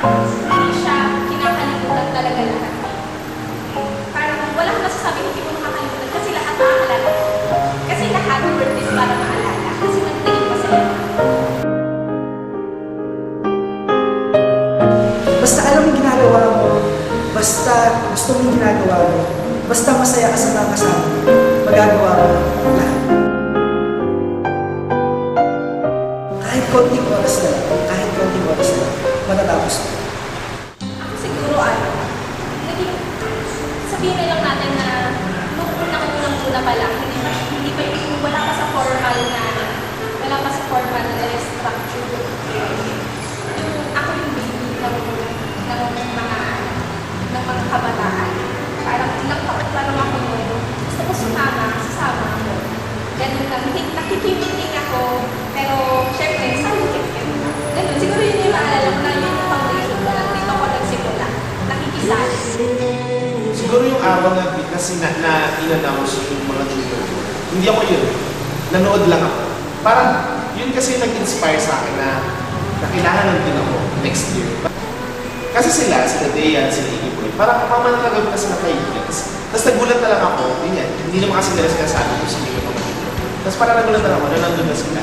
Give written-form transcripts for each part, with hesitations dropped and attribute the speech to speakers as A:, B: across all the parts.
A: hindi siya kinakalimutan talaga lahat. Parang wala kang masasabi hindi mo makakalimutan kasi lahat maaalala. Kasi lahat ng birthdays para maalala. Kasi nagtingin pa sa'yo.
B: Basta alam mo yung ginagawa mo, basta gusto mo yung ginagawa mo, basta masaya ka sa mga kasama mo, magagawa mo lahat. Kahit konting oras na matatapos mo.
A: Ako siguro naging, sabihin na lang natin na nung unang-una pa lang, hindi pa yung wala pa sa formal na structure. Yung ako yung baby ng mga kabataan. Parang ilang taon pa lang ako noon. Gusto ko sasama ako. Ganun lang. Nakikimiting ako, pero syempre, silent ka na. Ganun. Siguro yun yung naalala ko na yun yung foundation ko lang. Dito ako nagsimula. Nakikisali.
C: Siguro yung araw na kasi na-in-announce yung mga junior ko. Hindi ako yun. Nanood lang ako. Parang yun kasi nag-inspire sa akin na kailangan din ako next year. Kasi sila Dayan, sila Iggy Boy, parang kapama na talaga kasi na kaibigas. Tapos nagulat na lang ako, yun yan, hindi naman kasi nila sinasabi ko sa mga mga dito. Tapos parang nagulat na lang ako na nandun na sila.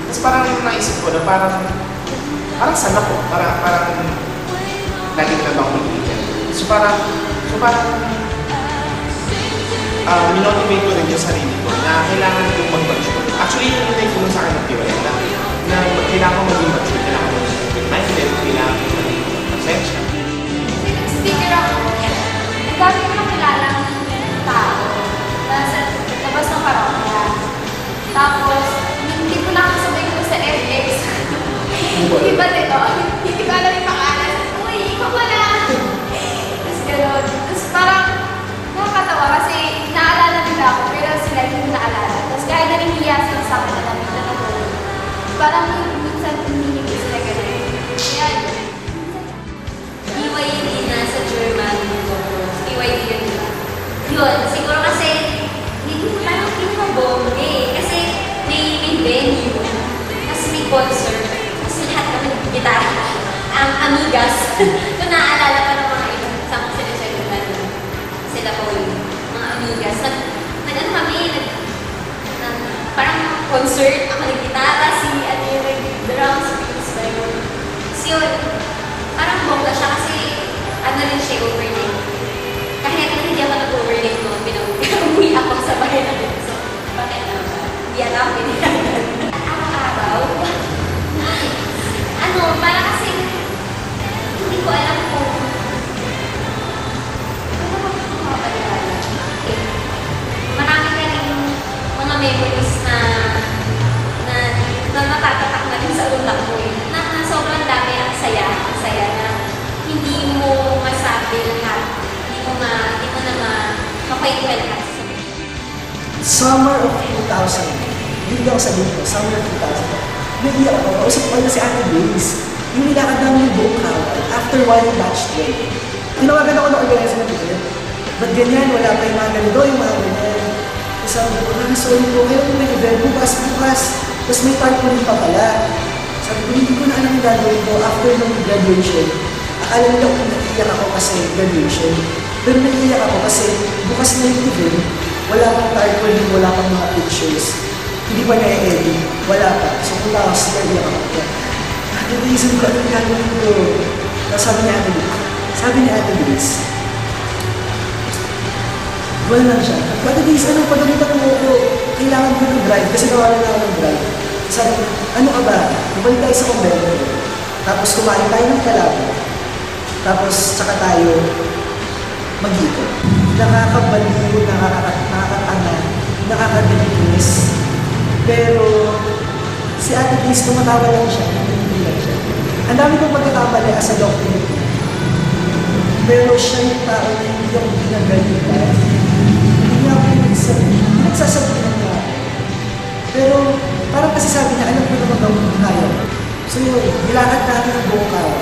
C: Tapos parang naisip ko na parang sana ko, parang lagi na lang ako mag-iigan. So parang minotivate ko rin yung sarili ko na kailangan kong mag-mature. Actually, yung nilay ko sa akin ng PYL na kailangan ko maging mature, kailangan ko maging minded, kailangan ko maging pasensya.
A: Sticker ako. Ang dami ko nakilalang tao na sa labas ng parokya. Tapos, hindi ko nakasabay ko sa FX. Hindi ba dito? Hindi ko alam yung pangalan. Uy, ikaw pala! Tapos gano'n. Tapos parang nakakatawa kasi naalala nila ako pero sila hindi ko naalala. Tapos kahit naningiya sila sa akin na namin na natulog. Parang minsan hindi sila gano'n. Kaya
D: BYD nasa German BYD yun, diba? Yun, siguro kasi hindi mo parang pinamabombe kasi may venue, tapos may concert, tapos lahat kami nag-gitara, ang amigas. Kung naaalala pa ng mga ibang kasama sila sa lugar, sila po yung mga amigas. Nag-ano kami, parang concert, ako nag-gitara, si ano yung nag-drums, beats ba yun. Tapos yun, parang bongga siya kasi ano rin siya, overnight. Kahit na hindi ako nag-overnight noon, pinag-uwi ako sa bahay namin. So, bakit na ba? Hindi alam, pinag-uwi. Araw-araw. Ano, para kasi hindi ko alam kung ano ba ito mapalala. Marami ka rin mga memories na natatatak na rin sa utak ko na sobrang dami ang saya na hindi mo masabi lahat, hindi mo na mapahinga lahat sa sabi.
B: Summer of 2000, hindi ako sabihin ko, summer of 2000, nag-iyak ako, kausap ko na si Ate Days. Yung nilakad namin yung buong Howard after one batch 12. Tinawagan ako ng organizer na bigyan. Ba't ganyan? Wala pa yung mga ganito, yung mga ganyan. Sabi ko, sorry po, kayo may event bukas. Tapos may tarpaulin pa pala. Sabi ko, hindi ko na alam yung gagawin ko after ng graduation. Akala nila kung nag-iyak ako kasi graduation. Pero nag-iyak ako kasi bukas na yung event, wala pang tarpaulin, wala pang mga pictures. Hindi pa na-edit, wala pa. So punta ako siya, iyak ako. Ate Days, ano ba ang gagawin ko? Tapos sabi ni Ate Days, wala lang siya. Ate Days, ano, pagalitan mo ako, kailangan ko ng drive kasi nawalan na ako ng drive. Sabi ko, ano ka ba? Bumalik tayo sa convento. Tapos kumain tayo ng kalabo. Tapos tsaka tayo mag-ikot. Nakakabaliw, nakakatanga, nakakadelinis. Pero si Ate Days, tumatawa lang siya, hindi lang siya. Ang dami kong pagkakamali as a doctor. Pero siya yung tao na hindi ako ginagalitan. Hindi niya ako nagsasabihan niya. Pero parang kasi sabi niya, alam ko naman gawin ko kaya. So yun, nilakad natin ang buong kawa.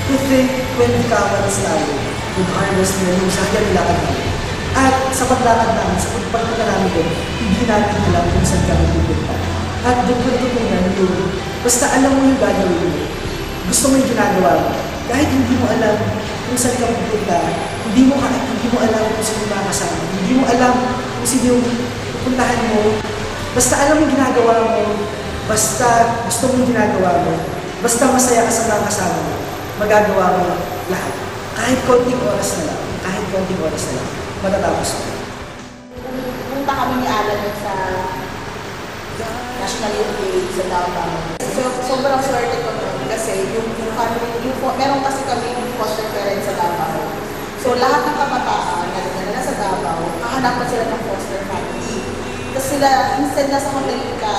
B: To think 20 kawats tayo with harness na yung sakya nilakad namin. At sa paglakad namin, sa pagpunta namin doon, hindi natin alam kung saan kami pupunta. At doon ko natutunan yun. Basta alam mo yung gagawin mo. Gusto mo yung ginagawa mo. Kahit hindi mo alam kung saan ka pupunta, hindi mo alam kung sino makakasama, hindi mo alam kung sino yung pupuntahan mo, basta alam mo yung ginagawa mo, basta gusto mo yung ginagawa mo, basta masaya ka sa mga kasama mo, magagawa mo lahat. Kahit konting oras na lang, matatapos mo.
E: Punta kami ni Alan sa National Youth Day sa Davao. So, sobrang swerte ko nun kasi yung family, meron kasi kami yung foster parents sa Davao. So, lahat ng kabataan na dinala sa Davao, hahanapan sila ng foster family. Kasi sila, instead na sa hotel ka,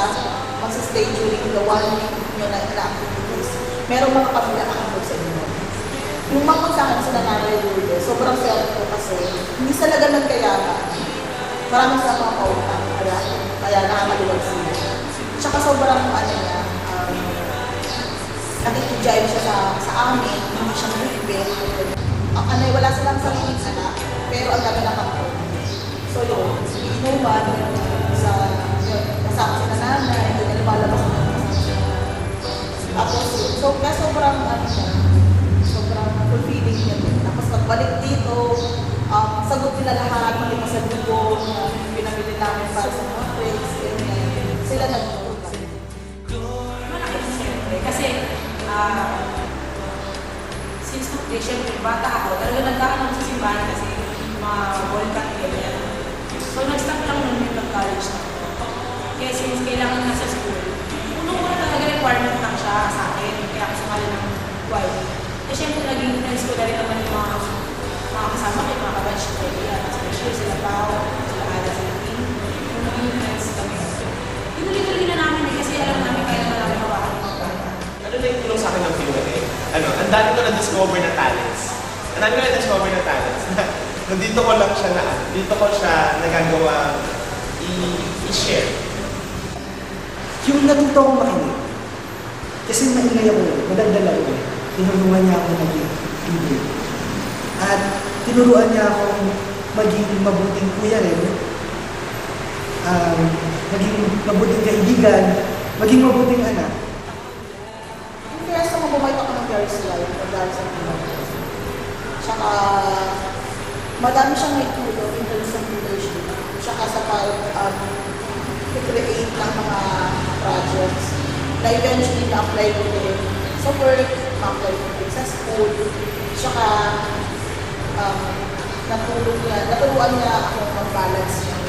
E: magsistay during the 1 week nyo na activities, merong mga pamilya kakapag sa inyo. Yung mga sa akin sila Nanay Lourdes, sobrang swerte ko kasi hindi sila ganun kayaman. Maraming sa mga kautang, kaya nakakaliwag sila. Tsaka sobrang nakikijayo siya sa amin, hindi siya mahigpit. Wala silang sariling anak, pero ang dami na kapag. So yun, inuman, kasama si nanay, hindi na lumalabas na tapos kaya sobrang sobrang fulfilling niya. Tapos pagbalik dito, sagot nila lahat, mali sa dugo, pinamili namin para sa mga friends, sila nagtulungan.
F: Malaki siyempre kasi since siyempre bata ako, talaga nagkahanap sa simbahan kasi mga volcan ganyan. So nag-start lang nun yung college na ako. Kaya since kailangan na sa school, unang-una talaga requirement lang siya sa akin, kaya ako sumali ng YD. Eh siyempre naging friends ko na rin naman yung mga kasama ko, yung mga kabatch ko, especially sila Pao, sila Ada, sila King, yung naging friends kami. Tinuloy-tuloy na namin kasi alam namin kaya naman namin hawakan ng mga bata.
C: Ano na yung tulong sa akin ng PUA? Ang dami ko na-discover na talents. Nandito ko lang siya dito ko siya nagagawa i-share.
B: Yung natuto akong makinig, kasi maingay ako, madagdala ako, tinulungan niya ako maging leader. At tinuruan niya akong maging mabuting kuya rin, maging mabuting kaibigan, maging mabuting anak.
E: Kaya sa mga bumait ako ng Gary's Life o Gary's Life. Tsaka, madami siyang may tulong in terms of leadership. Tsaka sa create ng mga projects na eventually na-apply ko din sa work, na-apply ko din sa school. Tsaka, naturuan niya ako mag-balance ng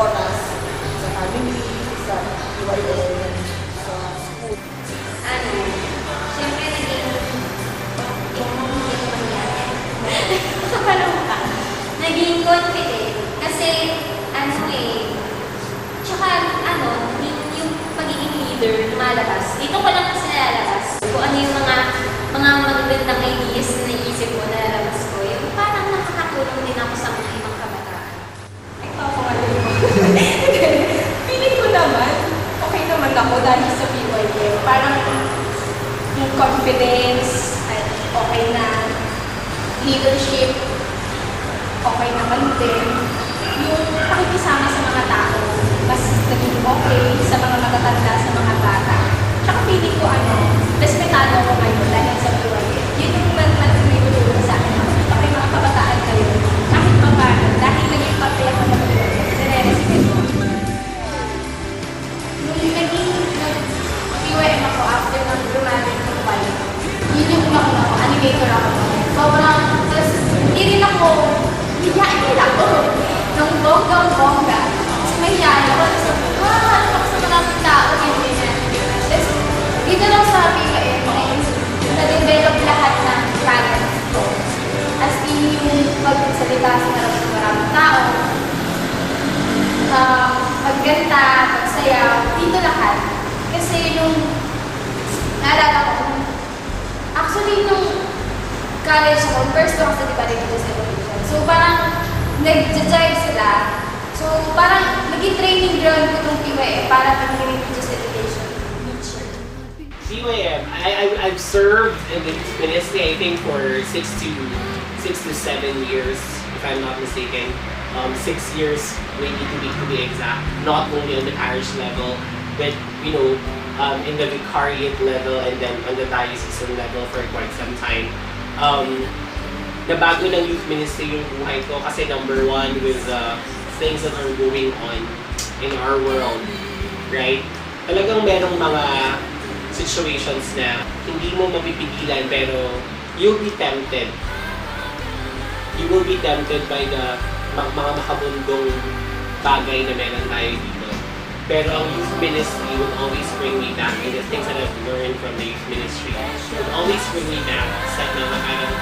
E: oras sa family, sa UIL, sa school.
D: Siyempre naging confident kasi tsaka yung pagiging leader lumalabas. Dito ko lang kasi nalalabas kung ano yung mga magagandang ideas na naisip ko, nalalabas ko. Yung parang nakakatulong din ako sa mga ibang kabataan.
F: Ito ako feeling ko naman, okay naman ako dahil sa PYM. Parang yung confidence, ay okay na. Leadership, okay naman din. Yung pakikisama sa mga tao, mas naging okay sa mga matatanda, sa mga bata. Tsaka feeling ko respetado ako ngayon dahil sa PYM. Yun yung magtutulong sa akin. Ito kayo mga kabataan kayo, kahit pa paano, dahil naging parte ako ng PYM, nire-respect ko.
A: Nung naging PYM ako after ng dramatic ng pilot, yun yung una ko, animator ako. Sobrang, tapos hindi rin ako, hiyain ako nung bonggang-bongga. Kasi mahiyain ako, tapos ano ako sa maraming tao, ganyan. Tapos dito lang sa PYM, na-develop lahat ng talent ko. As in yung magsalita sa harap ng maraming tao, magganda, magsayaw, dito lahat. Kasi nung naalala ko, actually nung college ako, first ko kasi diba dito sa evolution. So parang nag-jive sila. So parang naging training ground ko itong PYM para maging religious education teacher.
G: PYM, I've served in the ministry I think for 6 to 7 years, if I'm not mistaken. 6 years, maybe to be exact. Not only on the parish level, but in the vicariate level and then on the diocesan level for quite some time. nabago ng youth ministry yung buhay ko kasi number one with the things that are going on in our world, right? Talagang merong mga situations na hindi mo mapipigilan pero you'll be tempted. You will be tempted by the mga makabundong bagay na meron tayo dito. Pero ang youth ministry will always bring me back, and the things that I've learned from the youth ministry will always bring me back sa mga parang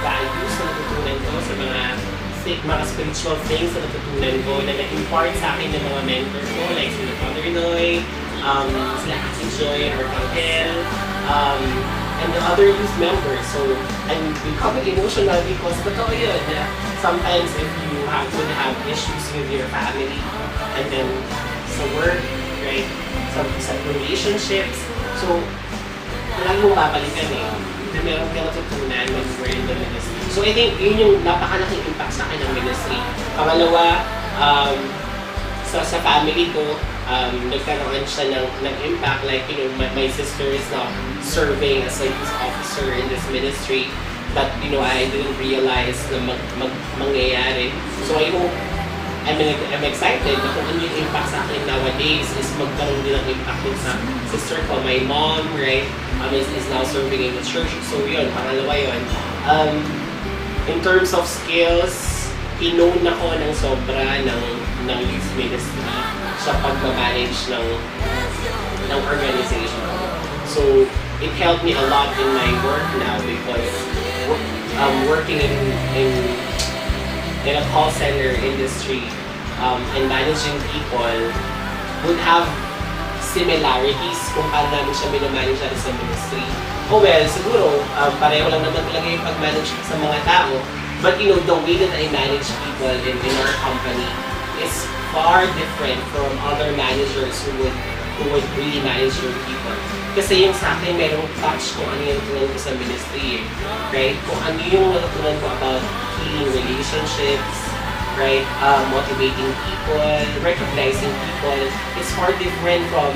G: values na natutunan ko, sa mga spiritual things na natutunan ko na na-impart sa akin ng mga mentor ko, like sila Father Noy, sila Ate Joy, Arcangel, and the other youth members. So, I'm becoming emotional because totoo yun na sometimes if you would have issues with your family and then sa work, right, sa relationships, so, lagi mong babalikan na meron kang natutunan when you were in the ministry. So I think yun yung napakalaking impact sa akin ng ministry. Pangalawa, sa family ko, nagkaroon siya ng impact. Like, you know, my sister is now serving as a youth officer in this ministry that, you know, I didn't realize na mangyayari. So I hope, I'm excited na kung ano yung impact sa akin nowadays is magkaroon din ng impact din sa sister ko. My mom, right, is now serving in the church. So yun, pangalawa yun. In terms of skills, hinone ako ng sobra ng youth ministry sa pagmamanage ng organization. So it helped me a lot in my work now because working in a call center industry and managing people would have similarities kung paano namin siya minamanage natin sa ministry. Oh well, siguro, pareho lang naman talaga yung pag-manage sa mga tao. But you know, the way that I manage people in our company is far different from other managers who would really manage your people. Kasi yung sa akin, merong touch kung ano yung natutunan ko sa ministry, right? Kung ano yung natutunan ko about healing relationships, right? Motivating people, recognizing people. It's far different from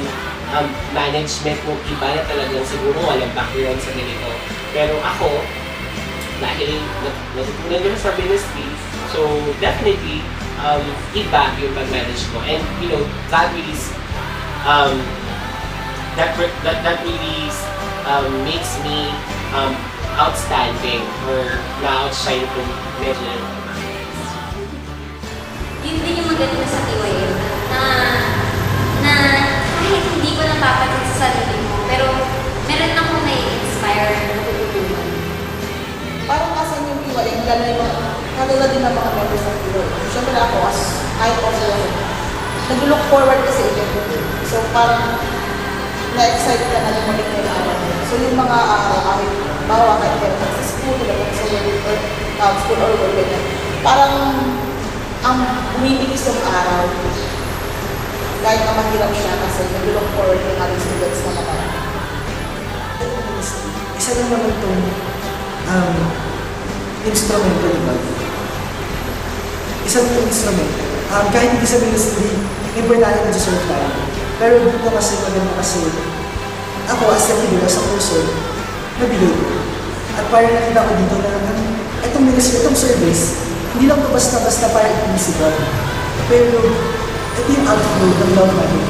G: management ng iba na talagang siguro walang background sa ganito. Pero ako, dahil natutunan ko sa ministry, so definitely, iba yung pag-manage ko. And you know, that really makes me outstanding or na-outshine ko medyo.
D: Yun din yung maganda sa TYM na kahit hindi ko napapansin sa sarili mo, pero meron akong nai-inspire na tutulungan.
E: Parang kasan yung TYM, katulad din ng mga members ng TYM. Siyempre ako, as I also nag-look forward kasi event. So parang na-excite ka na lumabit na yung araw. So yung mga kahit bawa kahit sa school, sa school or work, parang ang bumibilis yung araw. Kahit na mahirap siya kasi nag-look forward yung ating students na mga.
B: Isa lang naman itong instrumento, di ba? Isa lang itong instrumento. Kahit hindi sa ministry, importante na deserve tayo. Pero dito kasi maganda kasi ako as a leader, as a person, nabigay ko. At parang nakita ko dito na itong ministry, itong service, hindi lang ito basta-basta para i-please God. Pero ito yung outflow ng love natin.